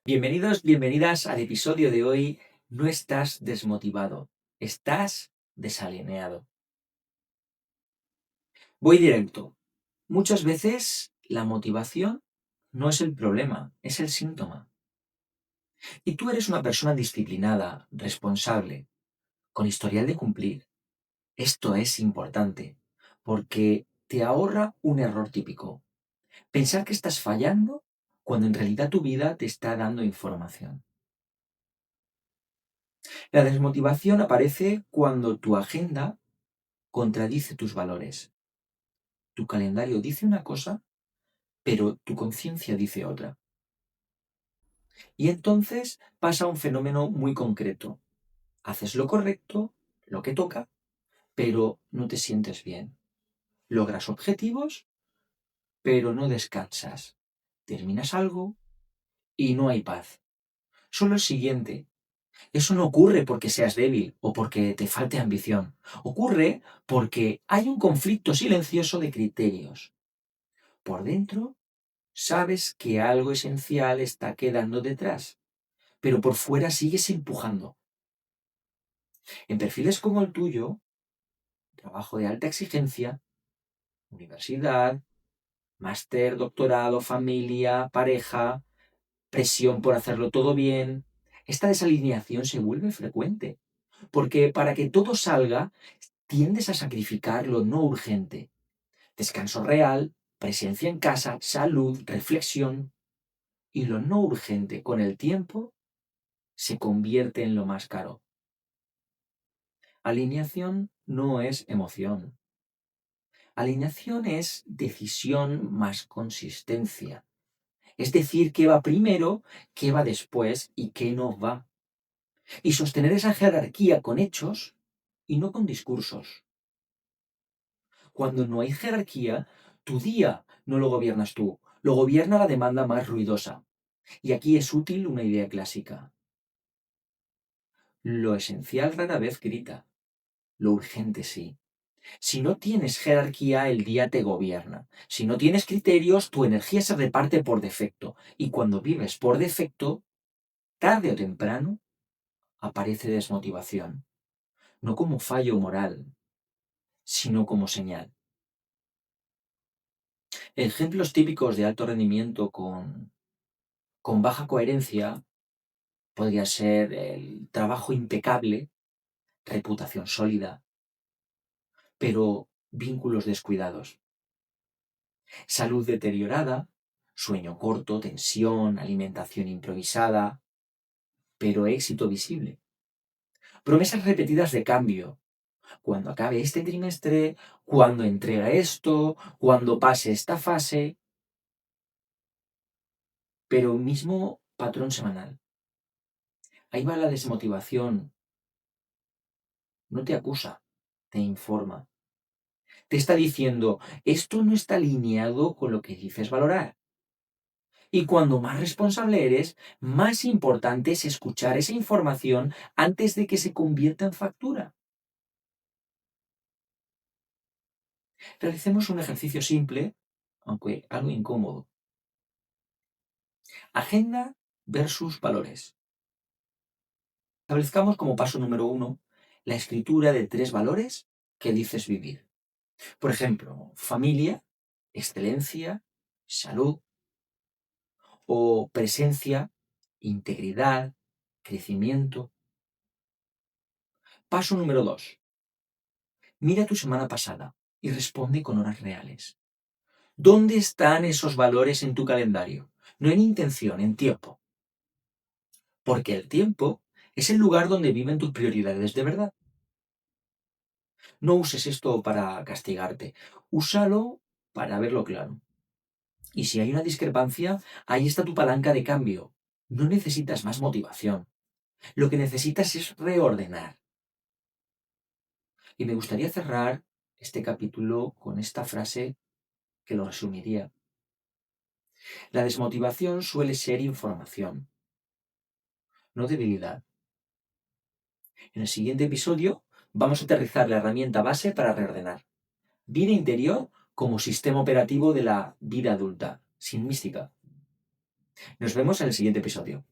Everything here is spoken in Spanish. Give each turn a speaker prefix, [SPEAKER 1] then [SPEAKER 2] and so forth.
[SPEAKER 1] Bienvenidos, bienvenidas al episodio de hoy. No estás desmotivado, estás desalineado. Voy directo. Muchas veces la motivación no es el problema, es el síntoma. Y tú eres una persona disciplinada, responsable, con historial de cumplir. Esto es importante porque te ahorra un error típico. Pensar que estás fallando cuando en realidad tu vida te está dando información. La desmotivación aparece cuando tu agenda contradice tus valores. Tu calendario dice una cosa, pero tu conciencia dice otra. Y entonces pasa un fenómeno muy concreto. Haces lo correcto, lo que toca, pero no te sientes bien. Logras objetivos, pero no descansas. Terminas algo y no hay paz. Solo el siguiente. Eso no ocurre porque seas débil o porque te falte ambición. Ocurre porque hay un conflicto silencioso de criterios. Por dentro, sabes que algo esencial está quedando detrás, pero por fuera sigues empujando. En perfiles como el tuyo, trabajo de alta exigencia, universidad, máster, doctorado, familia, pareja, presión por hacerlo todo bien, esta desalineación se vuelve frecuente, porque para que todo salga, tiendes a sacrificar lo no urgente. Descanso real, presencia en casa, salud, reflexión, y lo no urgente con el tiempo se convierte en lo más caro. Alineación no es emoción. Alineación es decisión más consistencia. Es decir, qué va primero, qué va después y qué no va. Y sostener esa jerarquía con hechos y no con discursos. Cuando no hay jerarquía, tu día no lo gobiernas tú, lo gobierna la demanda más ruidosa. Y aquí es útil una idea clásica. Lo esencial rara vez grita, lo urgente sí. Si no tienes jerarquía, el día te gobierna. Si no tienes criterios, tu energía se reparte por defecto. Y cuando vives por defecto, tarde o temprano, aparece desmotivación. No como fallo moral, sino como señal. Ejemplos típicos de alto rendimiento con baja coherencia podría ser el trabajo impecable, reputación sólida, pero vínculos descuidados. Salud deteriorada, sueño corto, tensión, alimentación improvisada, pero éxito visible. Promesas repetidas de cambio. Cuando acabe este trimestre, cuando entregue esto, cuando pase esta fase, pero mismo patrón semanal. Ahí va la desmotivación. No te acusa, te informa. Te está diciendo, esto no está alineado con lo que dices valorar. Y cuando más responsable eres, más importante es escuchar esa información antes de que se convierta en factura. Realicemos un ejercicio simple, aunque algo incómodo. Agenda versus valores. Establezcamos como paso número uno la escritura de 3 valores que dices vivir. Por ejemplo, familia, excelencia, salud, o presencia, integridad, crecimiento. Paso número 2. Mira tu semana pasada y responde con horas reales. ¿Dónde están esos valores en tu calendario? No en intención, en tiempo. Porque el tiempo es el lugar donde viven tus prioridades de verdad. No uses esto para castigarte. Úsalo para verlo claro. Y si hay una discrepancia, ahí está tu palanca de cambio. No necesitas más motivación. Lo que necesitas es reordenar. Y me gustaría cerrar este capítulo con esta frase que lo resumiría. La desmotivación suele ser información, no debilidad. En el siguiente episodio vamos a aterrizar la herramienta base para reordenar. Vida interior como sistema operativo de la vida adulta, sin mística. Nos vemos en el siguiente episodio.